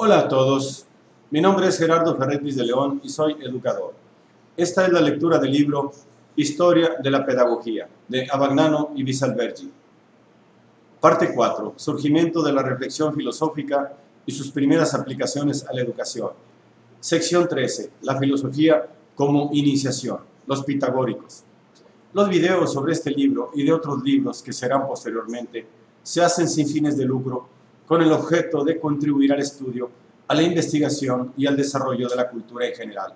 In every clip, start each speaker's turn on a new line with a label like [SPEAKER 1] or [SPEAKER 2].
[SPEAKER 1] Hola a todos, mi nombre es Gerardo Ferretis de León y soy educador. Esta es la lectura del libro Historia de la Pedagogía, de Abagnano y Bisalbergi. Parte 4. Surgimiento de la reflexión filosófica y sus primeras aplicaciones a la educación. Sección 13. La filosofía como iniciación. Los pitagóricos. Los videos sobre este libro y de otros libros que serán posteriormente se hacen sin fines de lucro con el objeto de contribuir al estudio, a la investigación y al desarrollo de la cultura en general.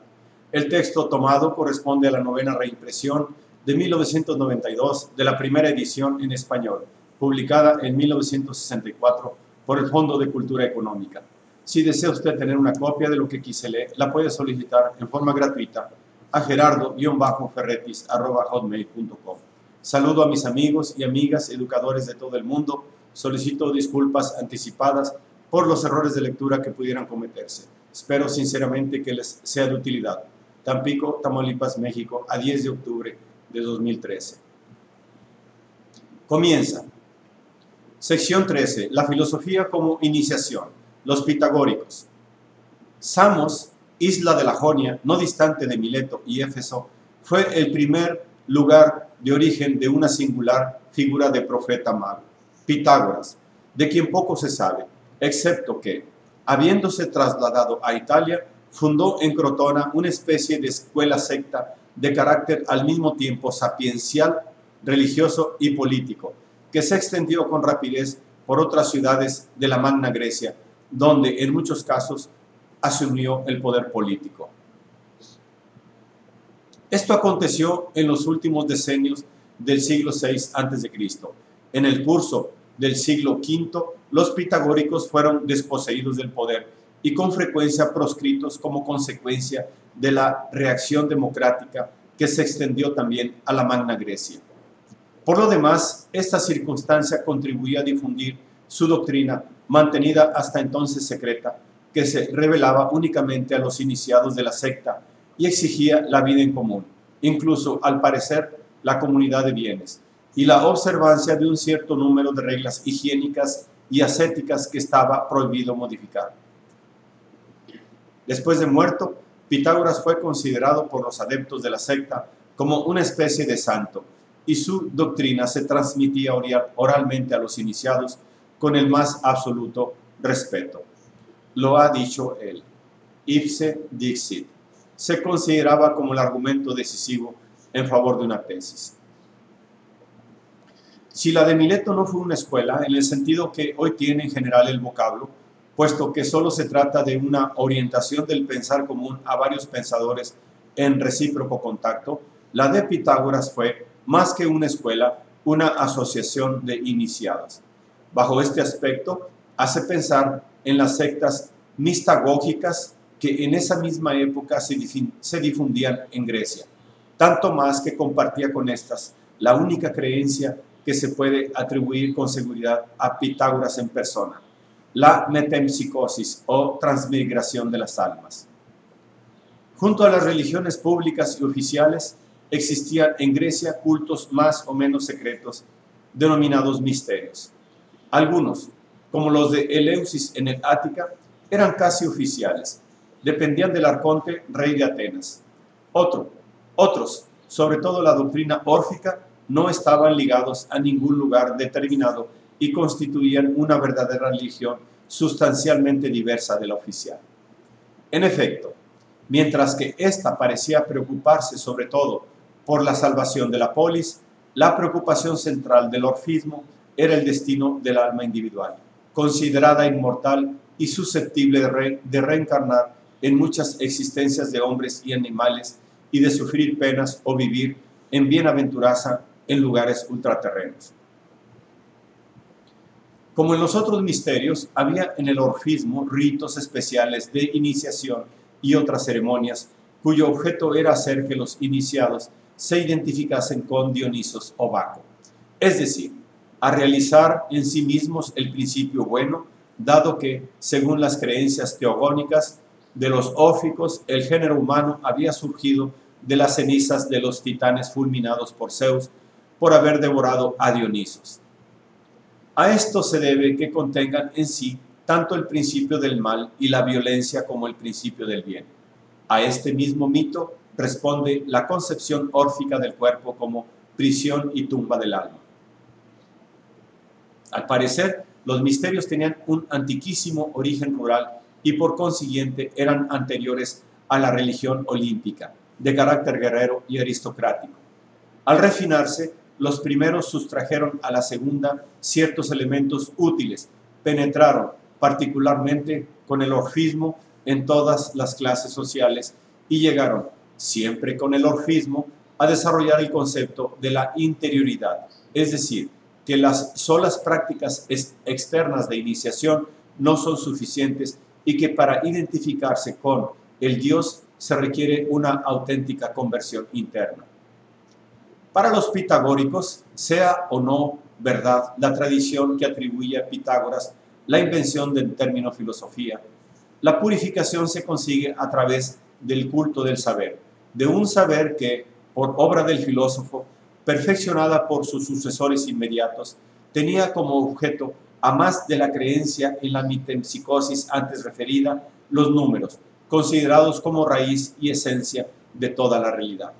[SPEAKER 1] El texto tomado corresponde a la 9ª reimpresión de 1992 de la primera edición en español, publicada en 1964 por el Fondo de Cultura Económica. Si desea usted tener una copia de lo que aquí se lee, la puede solicitar en forma gratuita a gerardo-ferretis@hotmail.com. Saludo a mis amigos y amigas educadores de todo el mundo. Solicito disculpas anticipadas por los errores de lectura que pudieran cometerse. Espero sinceramente que les sea de utilidad. Tampico, Tamaulipas, México, a 10 de octubre de 2013. Comienza. Sección 13. La filosofía como iniciación. Los pitagóricos. Samos, isla de la Jonia, no distante de Mileto y Éfeso, fue el primer lugar de origen de una singular figura de profeta mago, Pitágoras, de quien poco se sabe, excepto que, habiéndose trasladado a Italia, fundó en Crotona una especie de escuela secta de carácter al mismo tiempo sapiencial, religioso y político, que se extendió con rapidez por otras ciudades de la Magna Grecia, donde en muchos casos asumió el poder político. Esto aconteció en los últimos decenios del siglo VI a.C. En el curso del siglo V, los pitagóricos fueron desposeídos del poder y con frecuencia proscritos como consecuencia de la reacción democrática que se extendió también a la Magna Grecia. Por lo demás, esta circunstancia contribuía a difundir su doctrina, mantenida hasta entonces secreta, que se revelaba únicamente a los iniciados de la secta y exigía la vida en común, incluso, al parecer, la comunidad de bienes, y la observancia de un cierto número de reglas higiénicas y ascéticas que estaba prohibido modificar. Después de muerto, Pitágoras fue considerado por los adeptos de la secta como una especie de santo, y su doctrina se transmitía oralmente a los iniciados con el más absoluto respeto. Lo ha dicho él. Ipse dixit. Se consideraba como el argumento decisivo en favor de una tesis. Si la de Mileto no fue una escuela, en el sentido que hoy tiene en general el vocablo, puesto que solo se trata de una orientación del pensar común a varios pensadores en recíproco contacto, la de Pitágoras fue, más que una escuela, una asociación de iniciados. Bajo este aspecto, hace pensar en las sectas mistagógicas que en esa misma época se difundían en Grecia, tanto más que compartía con estas la única creencia que se puede atribuir con seguridad a Pitágoras en persona, la metempsicosis o transmigración de las almas. Junto a las religiones públicas y oficiales, existían en Grecia cultos más o menos secretos, denominados misterios. Algunos, como los de Eleusis en el Ática, eran casi oficiales, dependían del arconte rey de Atenas. Otros, sobre todo la doctrina órfica, no estaban ligados a ningún lugar determinado y constituían una verdadera religión sustancialmente diversa de la oficial. En efecto, mientras que ésta parecía preocuparse sobre todo por la salvación de la polis, la preocupación central del orfismo era el destino del alma individual, considerada inmortal y susceptible de reencarnar en muchas existencias de hombres y animales y de sufrir penas o vivir en bienaventuranza en lugares ultraterrenos. Como en los otros misterios, había en el orfismo ritos especiales de iniciación y otras ceremonias cuyo objeto era hacer que los iniciados se identificasen con Dionisos o Baco, es decir, a realizar en sí mismos el principio bueno, dado que, según las creencias teogónicas de los órficos, el género humano había surgido de las cenizas de los titanes fulminados por Zeus por haber devorado a Dionisos. A esto se debe que contengan en sí tanto el principio del mal y la violencia como el principio del bien. A este mismo mito responde la concepción órfica del cuerpo como prisión y tumba del alma. Al parecer, los misterios tenían un antiquísimo origen rural y por consiguiente eran anteriores a la religión olímpica, de carácter guerrero y aristocrático. Al refinarse, los primeros sustrajeron a la segunda ciertos elementos útiles, penetraron particularmente con el orfismo en todas las clases sociales y llegaron, siempre con el orfismo, a desarrollar el concepto de la interioridad, es decir, que las solas prácticas externas de iniciación no son suficientes y que para identificarse con el Dios se requiere una auténtica conversión interna. Para los pitagóricos, sea o no verdad la tradición que atribuye a Pitágoras la invención del término filosofía, la purificación se consigue a través del culto del saber, de un saber que, por obra del filósofo, perfeccionada por sus sucesores inmediatos, tenía como objeto, a más de la creencia en la metempsicosis antes referida, los números, considerados como raíz y esencia de toda la realidad.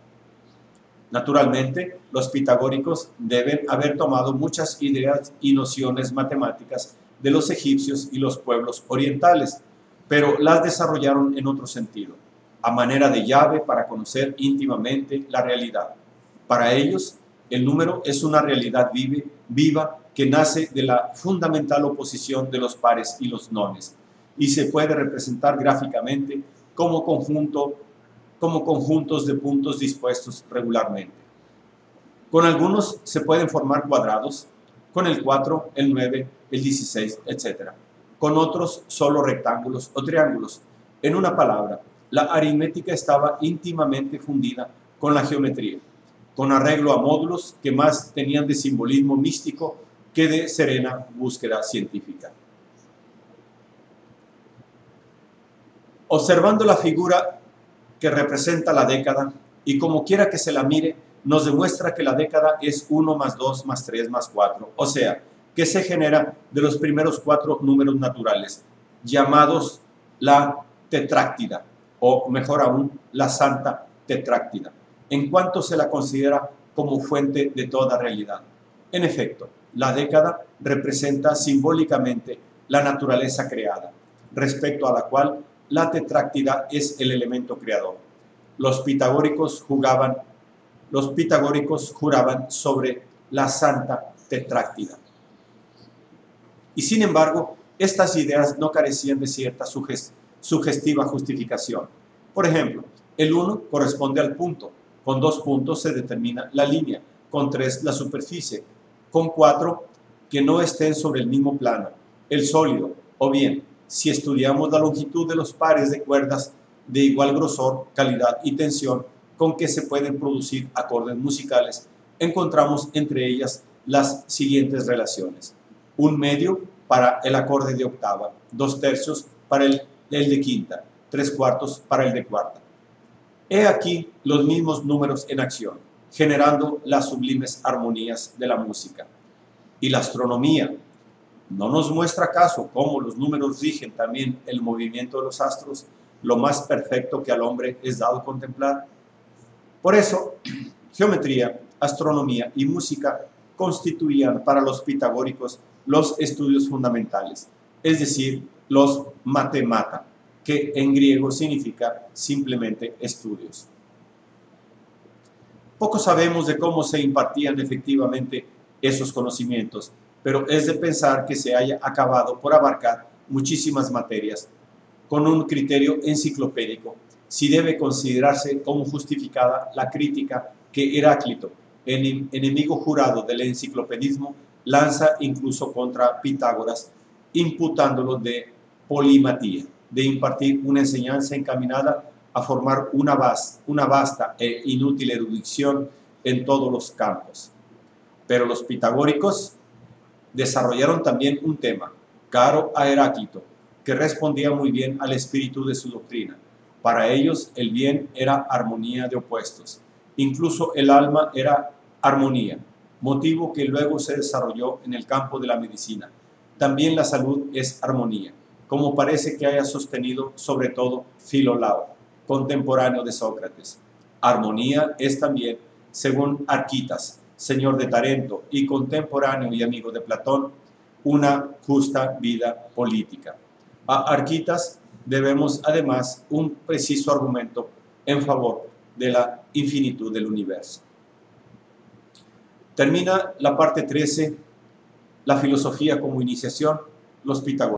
[SPEAKER 1] Naturalmente, los pitagóricos deben haber tomado muchas ideas y nociones matemáticas de los egipcios y los pueblos orientales, pero las desarrollaron en otro sentido, a manera de llave para conocer íntimamente la realidad. Para ellos, el número es una realidad viva que nace de la fundamental oposición de los pares y los nones, y se puede representar gráficamente como conjuntos de puntos dispuestos regularmente. Con algunos se pueden formar cuadrados, con el 4, el 9, el 16, etc. Con otros solo rectángulos o triángulos. En una palabra, la aritmética estaba íntimamente fundida con la geometría, con arreglo a módulos que más tenían de simbolismo místico que de serena búsqueda científica. Observando la figura que representa la década, y como quiera que se la mire, nos demuestra que la década es 1 más 2 más 3 más 4, o sea, que se genera de los primeros 4 números naturales, llamados la tetráctida, o mejor aún, la santa tetráctida, en cuanto se la considera como fuente de toda realidad. En efecto, la década representa simbólicamente la naturaleza creada, respecto a la cual la tetráctida es el elemento creador. Los pitagóricos juraban sobre la santa tetráctida. Y sin embargo, estas ideas no carecían de cierta sugestiva justificación. Por ejemplo, el 1 corresponde al punto, con 2 puntos se determina la línea, con 3 la superficie, con 4 que no estén sobre el mismo plano, el sólido, o bien, si estudiamos la longitud de los pares de cuerdas de igual grosor, calidad y tensión con que se pueden producir acordes musicales, encontramos entre ellas las siguientes relaciones. 1/2 para el acorde de octava, 2/3 para el de quinta, 3/4 para el de cuarta. He aquí los mismos números en acción, generando las sublimes armonías de la música. Y la astronomía, ¿no nos muestra acaso cómo los números rigen también el movimiento de los astros, lo más perfecto que al hombre es dado contemplar? Por eso, geometría, astronomía y música constituían para los pitagóricos los estudios fundamentales, es decir, los matemata, que en griego significa simplemente estudios. Poco sabemos de cómo se impartían efectivamente esos conocimientos, pero es de pensar que se haya acabado por abarcar muchísimas materias con un criterio enciclopédico, si debe considerarse como justificada la crítica que Heráclito, enemigo jurado del enciclopedismo, lanza incluso contra Pitágoras, imputándolo de polimatía, de impartir una enseñanza encaminada a formar una vasta e inútil erudición en todos los campos. Pero los pitagóricos desarrollaron también un tema, caro a Heráclito, que respondía muy bien al espíritu de su doctrina. Para ellos el bien era armonía de opuestos, incluso el alma era armonía, motivo que luego se desarrolló en el campo de la medicina. También la salud es armonía, como parece que haya sostenido sobre todo Filolao, contemporáneo de Sócrates. Armonía es también, según Arquitas, señor de Tarento y contemporáneo y amigo de Platón, una justa vida política. A Arquitas debemos además un preciso argumento en favor de la infinitud del universo. Termina la parte 13, la filosofía como iniciación, los pitagóricos.